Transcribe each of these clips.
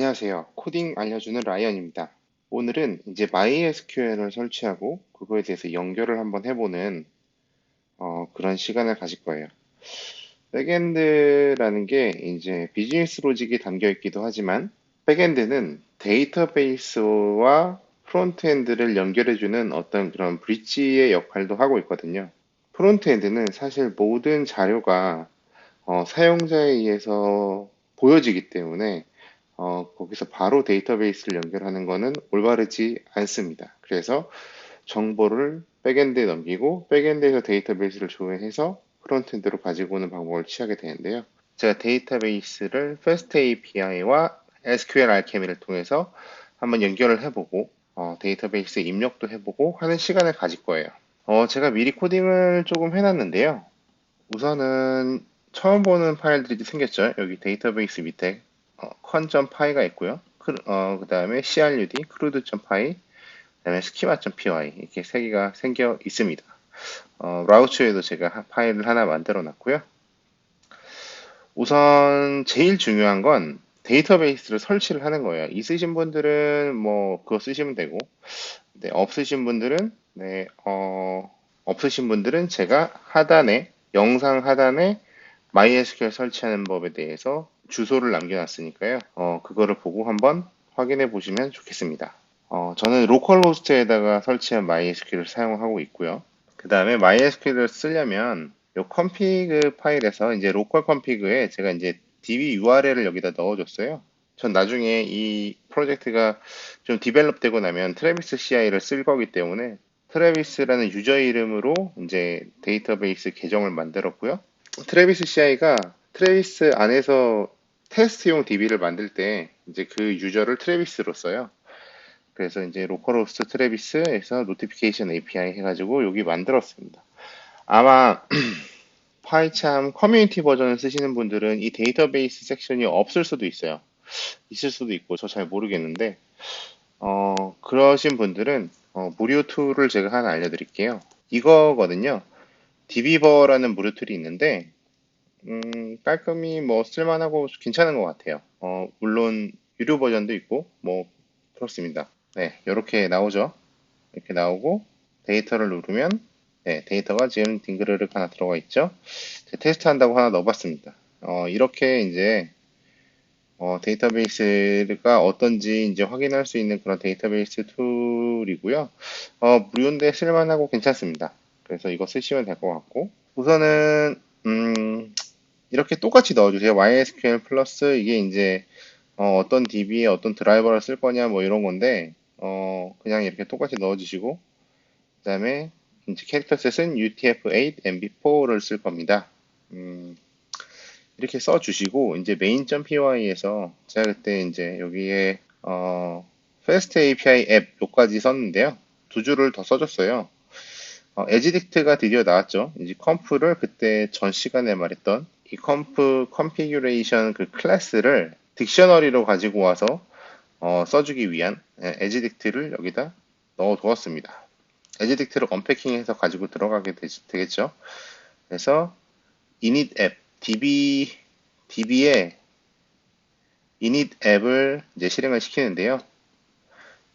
안녕하세요. 코딩 알려주는 라이언입니다. 오늘은 이제 MySQL을 설치하고 그거에 대해서 연결을 한번 해보는 그런 시간을 가질 거예요. 백엔드라는 게 이제 비즈니스 로직이 담겨 있기도 하지만 백엔드는 데이터베이스와 프론트엔드를 연결해주는 어떤 그런 브릿지의 역할도 하고 있거든요. 프론트엔드는 사실 모든 자료가 사용자에 의해서 보여지기 때문에 거기서 바로 데이터베이스를 연결하는 것은 올바르지 않습니다. 그래서 정보를 백엔드에 넘기고 백엔드에서 데이터베이스를 조회해서 프론트엔드로 가지고 오는 방법을 취하게 되는데요. 제가 데이터베이스를 FAST API와 SQL 알케미를 통해서 한번 연결을 해보고 데이터베이스에 입력도 해보고 하는 시간을 가질 거예요. 제가 미리 코딩을 조금 해놨는데요. 우선은 처음 보는 파일들이 생겼죠. 여기 데이터베이스 밑에 con.py가 있고요. 그 다음에 crud, crude.py, 그 다음에 schema.py 이렇게 세 개가 생겨 있습니다. 라우처에도 제가 파일을 하나 만들어 놨고요. 우선 제일 중요한 건 데이터베이스를 설치를 하는 거예요. 있으신 분들은 뭐 그거 쓰시면 되고, 네, 없으신 분들은 제가 영상 하단에 MySQL 설치하는 법에 대해서 주소를 남겨놨으니까요. 그거를 보고 한번 확인해 보시면 좋겠습니다. 저는 로컬호스트에다가 설치한 MySQL을 사용하고 있고요. 그 다음에 MySQL을 쓰려면 요 config 파일에서 이제 로컬 config에 제가 이제 db URL을 여기다 넣어줬어요. 전 나중에 이 프로젝트가 좀 디벨롭 되고 나면 트래비스 CI를 쓸 거기 때문에 트래비스라는 유저 이름으로 이제 데이터베이스 계정을 만들었고요. 트래비스 CI가 트래비스 안에서 테스트용 DB를 만들 때 이제 그 유저를 트래비스로 써요. 그래서 이제 로컬호스트 트래비스에서 노티피케이션 API 해가지고 여기 만들었습니다. 아마 파이참 커뮤니티 버전을 쓰시는 분들은 이 데이터베이스 섹션이 없을 수도 있어요. 있을 수도 있고 저 잘 모르겠는데 그러신 분들은 무료 툴을 제가 하나 알려드릴게요. 이거거든요. 디비버라는 무료 툴이 있는데 깔끔히 뭐 쓸만하고 괜찮은 것 같아요. 물론 유료 버전도 있고 뭐 그렇습니다. 네, 이렇게 나오죠. 이렇게 나오고 데이터를 누르면 네, 데이터가 지금 딩그르륵 하나 들어가 있죠. 제가 테스트 한다고 하나 넣어봤습니다. 이렇게 이제 데이터베이스가 어떤지 이제 확인할 수 있는 그런 데이터베이스 툴이고요. 무료인데 쓸만하고 괜찮습니다. 그래서 이거 쓰시면 될 것 같고 우선은 이렇게 똑같이 넣어주세요. MySQL 플러스 이게 이제 떤 DB에 어떤 드라이버를 쓸 거냐 뭐 이런 건데 그냥 이렇게 똑같이 넣어주시고 그 다음에 이제 캐릭터 셋은 UTF-8, MB4를 쓸 겁니다. 이렇게 써주시고 이제 main.py에서 제가 그때 이제 여기에 fast API 앱 요까지 썼는데요. 두 줄을 더 써줬어요. 에지딕트가 드디어 나왔죠. 이제 컴프를 그때 전 시간에 말했던 이 컴프 컨피규레이션 그 클래스를 딕셔너리로 가지고 와서 써주기 위한 에지딕트를 여기다 넣어 두었습니다. 에지딕트를 언패킹해서 가지고 들어가게 되겠죠. 그래서 init 앱 DB에 init 앱을 이제 실행을 시키는데요.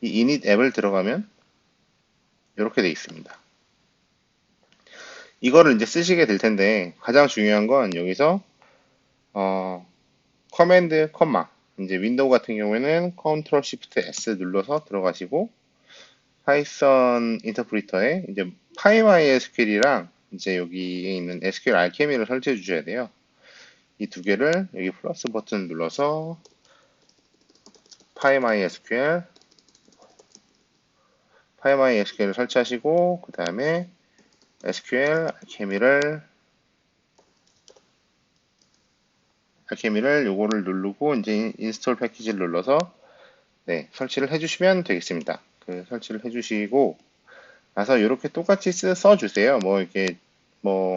이 init 앱을 들어가면 이렇게 돼 있습니다. 이거를 이제 쓰시게 될 텐데 가장 중요한 건 여기서 커맨드 컴마 이제 윈도우 같은 경우에는 컨트롤 시프트 S 눌러서 들어가시고 파이썬 인터프리터에 이제 PyMySQL이랑 이제 여기에 있는 SQL 알케미를 설치해 주셔야 돼요. 이 두 개를 여기 플러스 버튼 눌러서 PyMySQL을 설치하시고 그 다음에 SQL 알케미를 요거를 누르고 이제 인스톨 패키지를 눌러서 네, 설치를 해주시면 되겠습니다. 그 설치를 해주시고 나서 이렇게 똑같이 써주세요. 뭐 이렇게 뭐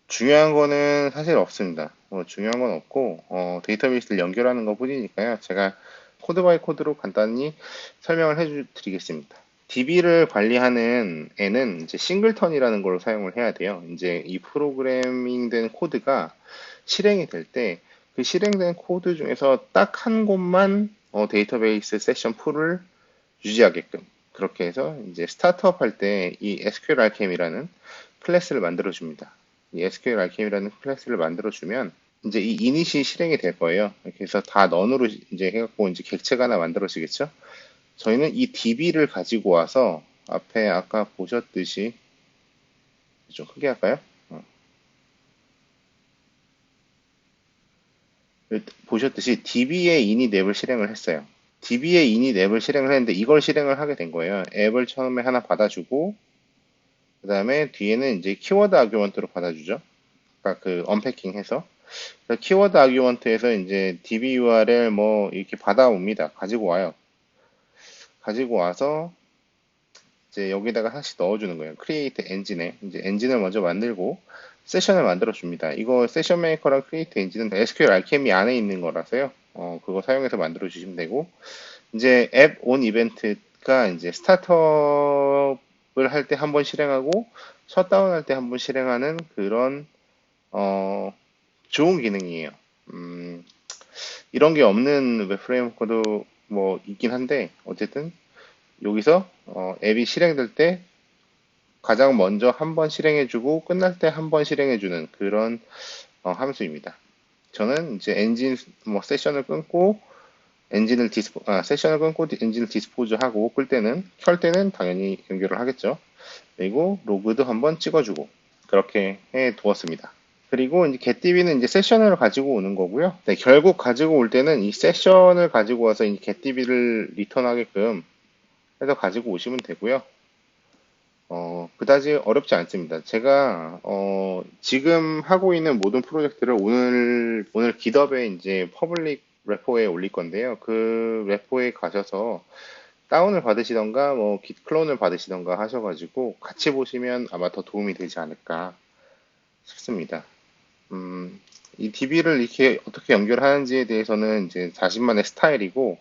중요한 거는 사실 없습니다. 뭐 중요한 건 없고 데이터베이스를 연결하는 것 뿐이니까요. 제가 코드 바이 코드로 간단히 설명을 해드리겠습니다. DB를 관리하는 애는 이제 싱글턴이라는 걸 사용을 해야 돼요. 이제 이 프로그래밍된 코드가 실행이 될 때 그 실행된 코드 중에서 딱 한 곳만 데이터베이스 세션 풀을 유지하게끔 그렇게 해서 이제 스타트업 할 때 이 SQL 알케미라는 클래스를 만들어 줍니다. 이 SQL 알케미라는 클래스를 만들어 주면 이제 이 이닛이 실행이 될 거예요. 이렇게 해서 다 넌으로 이제 해갖고 이제 객체가 하나 만들어지겠죠. 저희는 이 DB를 가지고 와서 앞에 아까 보셨듯이 좀 크게 할까요? 보셨듯이 DB의 init 앱을 실행을 했어요. DB의 init 앱을 실행을 했는데 이걸 실행을 하게 된 거예요. 앱을 처음에 하나 받아주고 그 다음에 뒤에는 이제 키워드 아규먼트로 받아주죠. 아까 그 언패킹해서 키워드 아규먼트에서 이제 DB URL 뭐 이렇게 받아옵니다. 가지고 와요. 가지고 와서 이제 여기다가 하나씩 넣어주는 거예요. 크리에이트 엔진에 이제 엔진을 먼저 만들고 세션을 만들어 줍니다. 이거 세션 메이커랑 크리에이트 엔진은 SQL 알케미 안에 있는 거라서요. 그거 사용해서 만들어 주시면 되고 이제 앱 온 이벤트가 이제 스타트업을 할 때 한 번 실행하고 셧다운 할 때 한 번 실행하는 그런 어, 좋은 기능이에요. 음, 이런 게 없는 웹 프레임워크도 뭐 있긴 한데 어쨌든 여기서 앱이 실행될 때 가장 먼저 한 번 실행해주고 끝날 때 한 번 실행해주는 그런 함수입니다. 저는 이제 엔진 뭐 세션을 끊고 세션을 끊고 엔진을 디스포즈하고 켤 때는 당연히 연결을 하겠죠. 그리고 로그도 한번 찍어주고 그렇게 해 두었습니다. 그리고 이제 getDB는 이제 세션을 가지고 오는 거고요. 네, 결국 가지고 올 때는 이 세션을 가지고 와서 이 getDB를 리턴하게끔 해서 가지고 오시면 되고요. 그다지 어렵지 않습니다. 제가, 지금 하고 있는 모든 프로젝트를 오늘 깃허브에 이제 퍼블릭 레포에 올릴 건데요. 그 레포에 가셔서 다운을 받으시던가, 뭐, 깃 클론을 받으시던가 하셔가지고 같이 보시면 아마 더 도움이 되지 않을까 싶습니다. 이 DB를 이렇게 어떻게 연결하는지에 대해서는 이제 자신만의 스타일이고,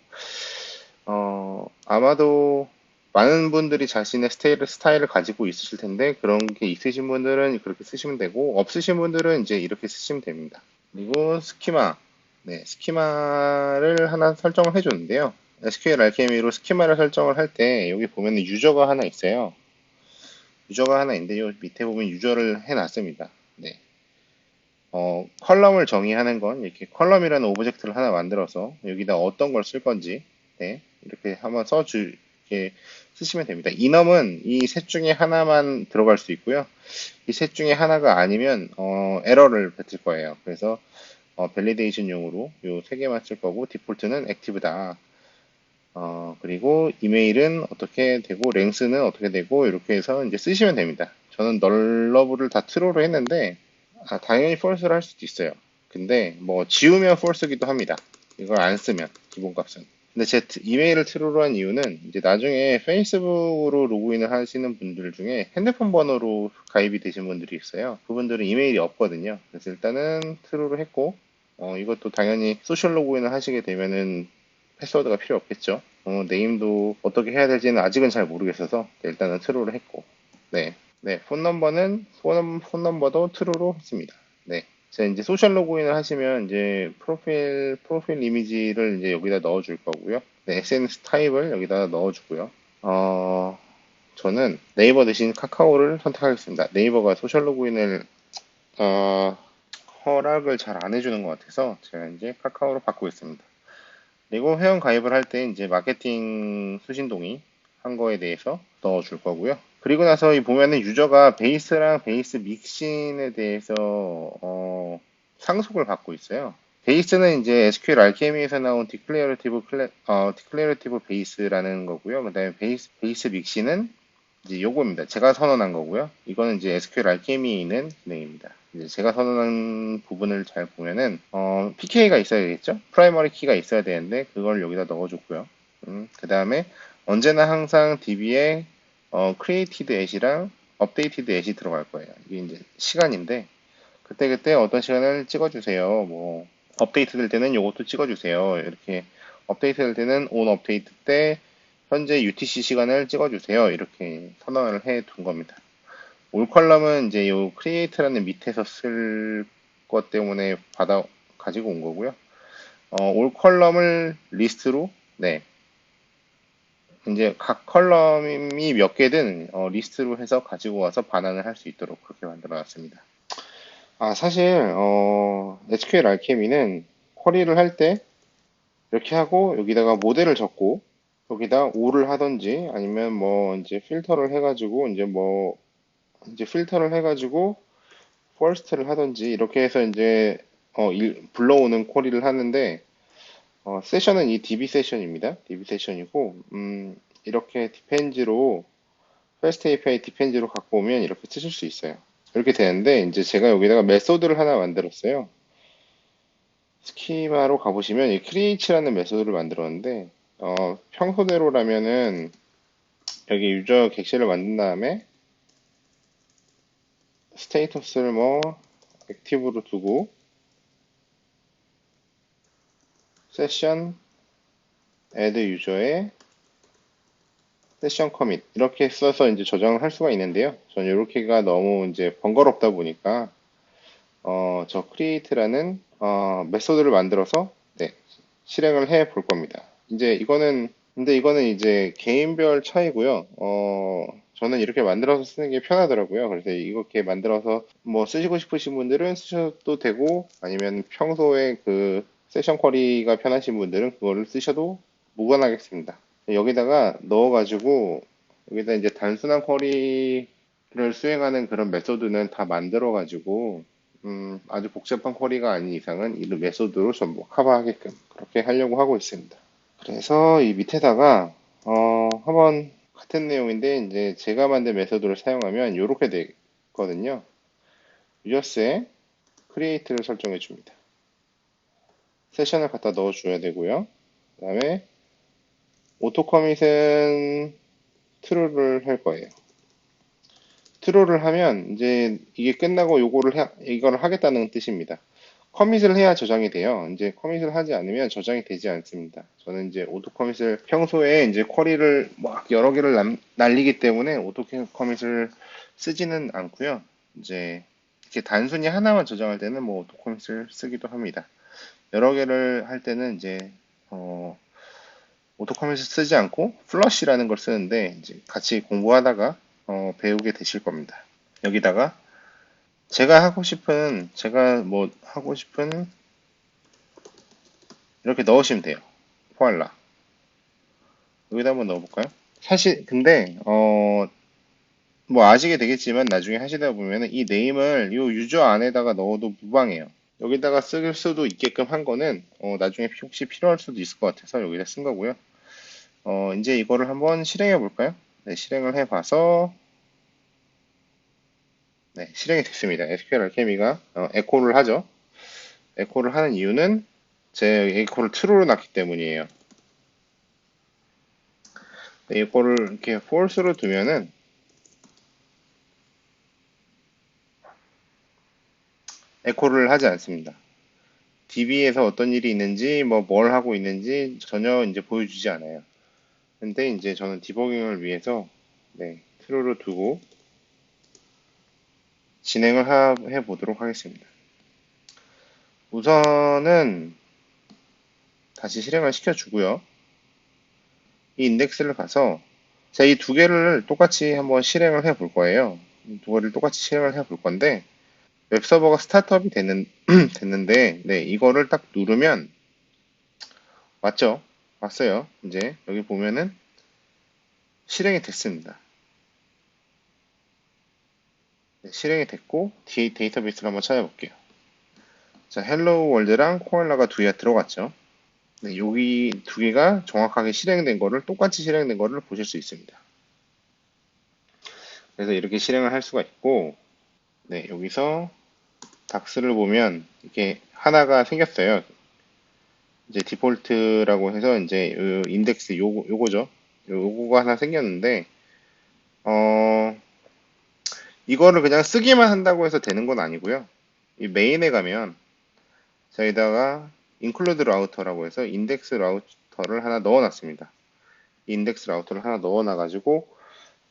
아마도 많은 분들이 자신의 스타일을 가지고 있으실 텐데, 그런 게 있으신 분들은 그렇게 쓰시면 되고, 없으신 분들은 이제 이렇게 쓰시면 됩니다. 그리고 스키마. 네, 스키마를 하나 설정을 해줬는데요. SQL 알케미로 스키마를 설정을 할 때, 여기 보면 유저가 하나 있어요. 유저가 하나 있는데, 요 밑에 보면 유저를 해놨습니다. 네. 컬럼을 정의하는 건 이렇게 컬럼이라는 오브젝트를 하나 만들어서 여기다 어떤 걸 쓸 건지 네, 이렇게 한번 이렇게 쓰시면 됩니다. 이넘은 이 셋 중에 하나만 들어갈 수 있고요. 이 셋 중에 하나가 아니면 에러를 뱉을 거예요. 그래서 밸리데이션용으로 이 세 개만 쓸 거고 디폴트는 액티브다. 그리고 이메일은 어떻게 되고 랭스는 어떻게 되고 이렇게 해서 이제 쓰시면 됩니다. 저는 널러브를 다 트루로 했는데 당연히 false를 할 수도 있어요. 근데 뭐 지우면 false기도 합니다. 이걸 안 쓰면 기본값은. 근데 제 이메일을 트루로 한 이유는 이제 나중에 페이스북으로 로그인을 하시는 분들 중에 핸드폰 번호로 가입이 되신 분들이 있어요. 그분들은 이메일이 없거든요. 그래서 일단은 트루로 했고 이것도 당연히 소셜 로그인을 하시게 되면은 패스워드가 필요 없겠죠. 네임도 어떻게 해야 될지는 아직은 잘 모르겠어서 일단은 트루로 했고 네. 네, 폰 넘버도 true로 했습니다. 네. 자, 이제 소셜 로그인을 하시면 이제 프로필 이미지를 이제 여기다 넣어 줄 거고요. 네, SNS 타입을 여기다 넣어 주고요. 어, 저는 네이버 대신 카카오를 선택하겠습니다. 네이버가 소셜 로그인을, 어, 허락을 잘 안 해주는 것 같아서 제가 이제 카카오로 바꾸겠습니다. 그리고 회원 가입을 할 때 이제 마케팅 수신동의 한 거에 대해서 넣어 줄 거고요. 그리고 나서 이 보면은 유저가 베이스랑 베이스 믹신에 대해서 상속을 받고 있어요. 베이스는 이제 SQL 알케미에서 나온 디클레러티브 베이스라는 거고요. 그다음에 베이스 믹신은 이제 요거입니다. 제가 선언한 거고요. 이거는 이제 SQL 알케미에 있는 기능입니다. 이제 제가 선언한 부분을 잘 보면은 PK가 있어야겠죠? 프라이머리 키가 있어야 되는데 그걸 여기다 넣어줬고요. 그 다음에 언제나 항상 DB에 created at이랑 updated at이 들어갈 거예요. 이게 이제 시간인데 그때그때 어떤 시간을 찍어주세요. 뭐 업데이트 될 때는 이것도 찍어주세요. 이렇게 업데이트 될 때는 on 업데이트 때 현재 UTC 시간을 찍어주세요. 이렇게 선언을 해 둔 겁니다. 올 컬럼은 이제 요 create라는 밑에서 쓸 것 때문에 가지고 온 거고요. 올 컬럼을 리스트로 네. 이제 각 컬럼이 몇 개든 리스트로 해서 가지고 와서 반환을 할 수 있도록 그렇게 만들어 놨습니다. 아, 사실 SQL 알케미는 쿼리를 할 때 이렇게 하고 여기다가 모델을 적고 여기다 오를 하든지 아니면 뭐 이제 필터를 해가지고 이제 필터를 해가지고 퍼스트를 하든지 이렇게 해서 이제 불러오는 쿼리를 하는데 세션은 이 DB 세션입니다. DB 세션이고 이렇게 디펜즈로 first API 디펜즈로 갖고 오면 이렇게 쓰실 수 있어요. 이렇게 되는데 이제 제가 여기다가 메소드를 하나 만들었어요. 스키마로 가보시면 이 create라는 메소드를 만들었는데 평소대로라면은 여기 유저 객실을 만든 다음에 스테이터스를 뭐 액티브로 두고 세션 add 유저에 세션 커밋 이렇게 써서 이제 저장을 할 수가 있는데요. 전 이렇게가 너무 이제 번거롭다 보니까 저 create라는 메소드를 만들어서 네, 실행을 해 볼 겁니다. 이제 이거는 이제 개인별 차이고요. 저는 이렇게 만들어서 쓰는 게 편하더라고요. 그래서 이렇게 만들어서 뭐 쓰시고 싶으신 분들은 쓰셔도 되고 아니면 평소에 그 세션 쿼리가 편하신 분들은 그거를 쓰셔도 무관하겠습니다. 여기다가 넣어가지고 여기다 이제 단순한 쿼리를 수행하는 그런 메소드는 다 만들어가지고 아주 복잡한 쿼리가 아닌 이상은 이 메소드로 전부 커버하게끔 그렇게 하려고 하고 있습니다. 그래서 이 밑에다가 한번 같은 내용인데 이제 제가 만든 메소드를 사용하면 이렇게 되거든요. 유저스에 크리에이트를 설정해 줍니다. 세션을 갖다 넣어 줘야 되고요. 그 다음에 오토 커밋은 true를 할 거예요. true를 하면 이제 이게 끝나고 이거를 하겠다는 뜻입니다. 커밋을 해야 저장이 돼요. 이제 커밋을 하지 않으면 저장이 되지 않습니다. 저는 이제 오토 커밋을 평소에 이제 쿼리를 막 여러 개를 날리기 때문에 오토 커밋을 쓰지는 않고요. 이제 이렇게 단순히 하나만 저장할 때는 뭐 오토 커밋을 쓰기도 합니다. 여러 개를 할 때는 이제 어, 오토 커밋을 쓰지 않고 플러시라는 걸 쓰는데 이제 같이 공부하다가 배우게 되실 겁니다. 여기다가 제가 뭐 하고 싶은 이렇게 넣으시면 돼요. 포알라. 여기다 한번 넣어볼까요? 사실 근데 뭐 아시게 되겠지만 나중에 하시다 보면은 이 네임을 이 유저 안에다가 넣어도 무방해요. 여기다가 쓸 수도 있게끔 한 거는 나중에 혹시 필요할 수도 있을 것 같아서 여기다 쓴 거고요. 이제 이거를 한번 실행해 볼까요? 네, 실행을 해봐서 네, 실행이 됐습니다. SQL 알케미가 에코를 하죠. 에코를 하는 이유는 제 에코를 true로 놨기 때문이에요. 네, 이거를 이렇게 false로 두면은 에코를 하지 않습니다. DB에서 어떤 일이 있는지, 뭐 뭘 하고 있는지 전혀 이제 보여주지 않아요. 근데 이제 저는 디버깅을 위해서 네, true로 두고 진행을 해 보도록 하겠습니다. 우선은 다시 실행을 시켜주고요. 이 인덱스를 가서 제가 이 두 개를 똑같이 한번 실행을 해 볼 거예요. 이 두 개를 똑같이 실행을 해 볼 건데 웹서버가 스타트업이 됐는데 네, 이거를 딱 누르면 왔죠? 왔어요. 이제 여기 보면은 실행이 됐습니다. 네, 실행이 됐고 데이터베이스를 한번 찾아볼게요. 자, 헬로 월드랑 코알라가 두 개가 들어갔죠. 네, 여기 두 개가 정확하게 실행된 거를 똑같이 실행된 거를 보실 수 있습니다. 그래서 이렇게 실행을 할 수가 있고 네, 여기서 닥스를 보면 이렇게 하나가 생겼어요. 이제 디폴트라고 해서 이제 인덱스 요거죠. 요거가 하나 생겼는데 어 이거를 그냥 쓰기만 한다고 해서 되는 건 아니고요. 이 메인에 가면 저희다가 include router라고 해서 인덱스 라우터를 하나 넣어놨습니다. 인덱스 라우터를 하나 넣어놔가지고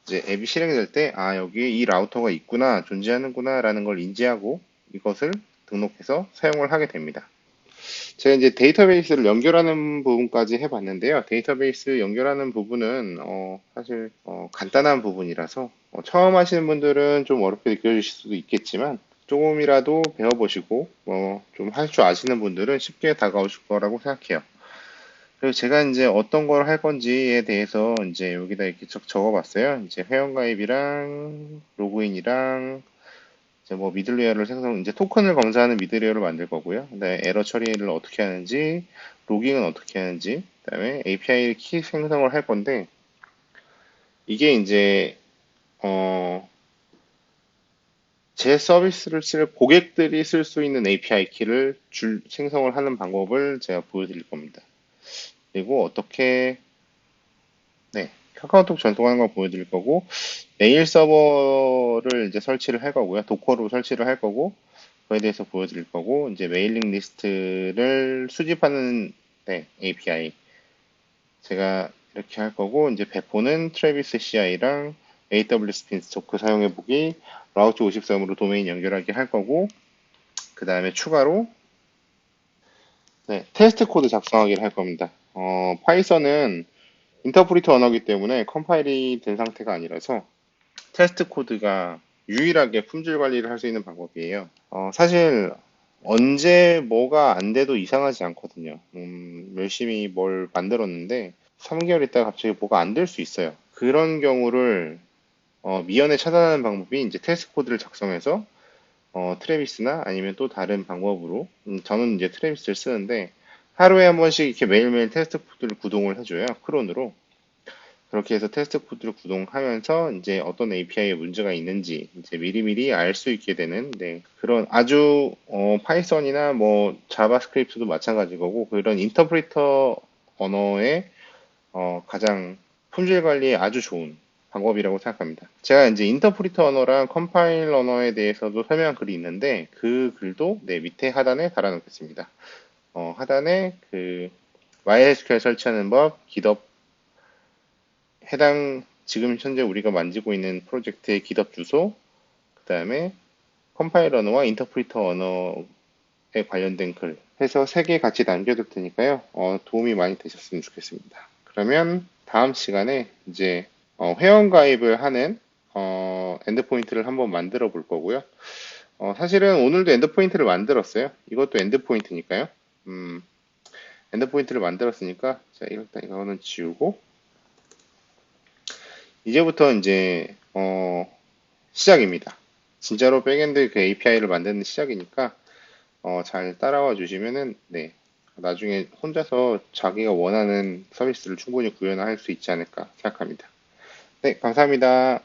이제 앱이 실행될 때 아 여기에 이 라우터가 있구나 존재하는구나 라는 걸 인지하고 이것을 등록해서 사용을 하게 됩니다. 제가 이제 데이터베이스를 연결하는 부분까지 해봤는데요. 데이터베이스 연결하는 부분은 사실 간단한 부분이라서 처음 하시는 분들은 좀 어렵게 느껴지실 수도 있겠지만 조금이라도 배워보시고 좀 할 줄 아시는 분들은 쉽게 다가오실 거라고 생각해요. 그리고 제가 이제 어떤 걸 할 건지에 대해서 이제 여기다 이렇게 적어봤어요. 이제 회원가입이랑 로그인이랑 이제 뭐 미들웨어를 이제 토큰을 검사하는 미들웨어를 만들 거고요. 그다음에 에러 처리를 어떻게 하는지, 로깅은 어떻게 하는지, 그다음에 API 키 생성을 할 건데 이게 이제 어, 제 서비스를 쓸 고객들이 쓸 수 있는 API 키를 생성을 하는 방법을 제가 보여드릴 겁니다. 그리고 어떻게 네, 카카오톡 전송하는 걸 보여드릴 거고 메일 서버를 이제 설치를 할 거고요. 도커로 설치를 할 거고 그에 대해서 보여드릴 거고 이제 메일링 리스트를 수집하는 네, API 제가 이렇게 할 거고 이제 배포는 트래비스 CI랑 AWS 빈스토크 사용해 보기 라우트 53으로 도메인 연결하기 할 거고 그 다음에 추가로 네, 테스트 코드 작성하기를 할 겁니다. 파이썬은 인터프리터 언어이기 때문에 컴파일이 된 상태가 아니라서 테스트 코드가 유일하게 품질 관리를 할 수 있는 방법이에요. 사실 언제 뭐가 안 돼도 이상하지 않거든요. 열심히 뭘 만들었는데 3개월 있다가 갑자기 뭐가 안 될 수 있어요. 그런 경우를 미연에 차단하는 방법이 이제 테스트 코드를 작성해서 트래비스나 아니면 또 다른 방법으로 저는 이제 트래비스를 쓰는데 하루에 한 번씩 이렇게 매일매일 테스트 코드를 구동을 해줘요. 크론으로. 그렇게 해서 테스트 코드를 구동하면서 이제 어떤 API에 문제가 있는지 이제 미리미리 알 수 있게 되는 네, 그런 아주 파이썬이나 뭐 자바스크립트도 마찬가지 거고 그런 인터프리터 언어의 가장 품질 관리에 아주 좋은 방법이라고 생각합니다. 제가 이제 인터프리터 언어랑 컴파일 언어에 대해서도 설명한 글이 있는데 그 글도 네, 밑에 하단에 달아놓겠습니다. 하단에 그 MySQL 설치하는 법, GitHub 해당 지금 현재 우리가 만지고 있는 프로젝트의 GitHub 주소, 그 다음에 컴파일 언어와 인터프리터 언어에 관련된 글 해서 세 개 같이 남겨둘 테니까요. 도움이 많이 되셨으면 좋겠습니다. 그러면 다음 시간에 이제 회원 가입을 하는 엔드포인트를 한번 만들어 볼 거고요. 사실은 오늘도 엔드포인트를 만들었어요. 이것도 엔드포인트니까요. 엔드포인트를 만들었으니까 자, 일단 이거는 지우고 이제부터 이제 시작입니다. 진짜로 백엔드 그 API를 만드는 시작이니까 잘 따라와 주시면은 네 나중에 혼자서 자기가 원하는 서비스를 충분히 구현할 수 있지 않을까 생각합니다. 네, 감사합니다.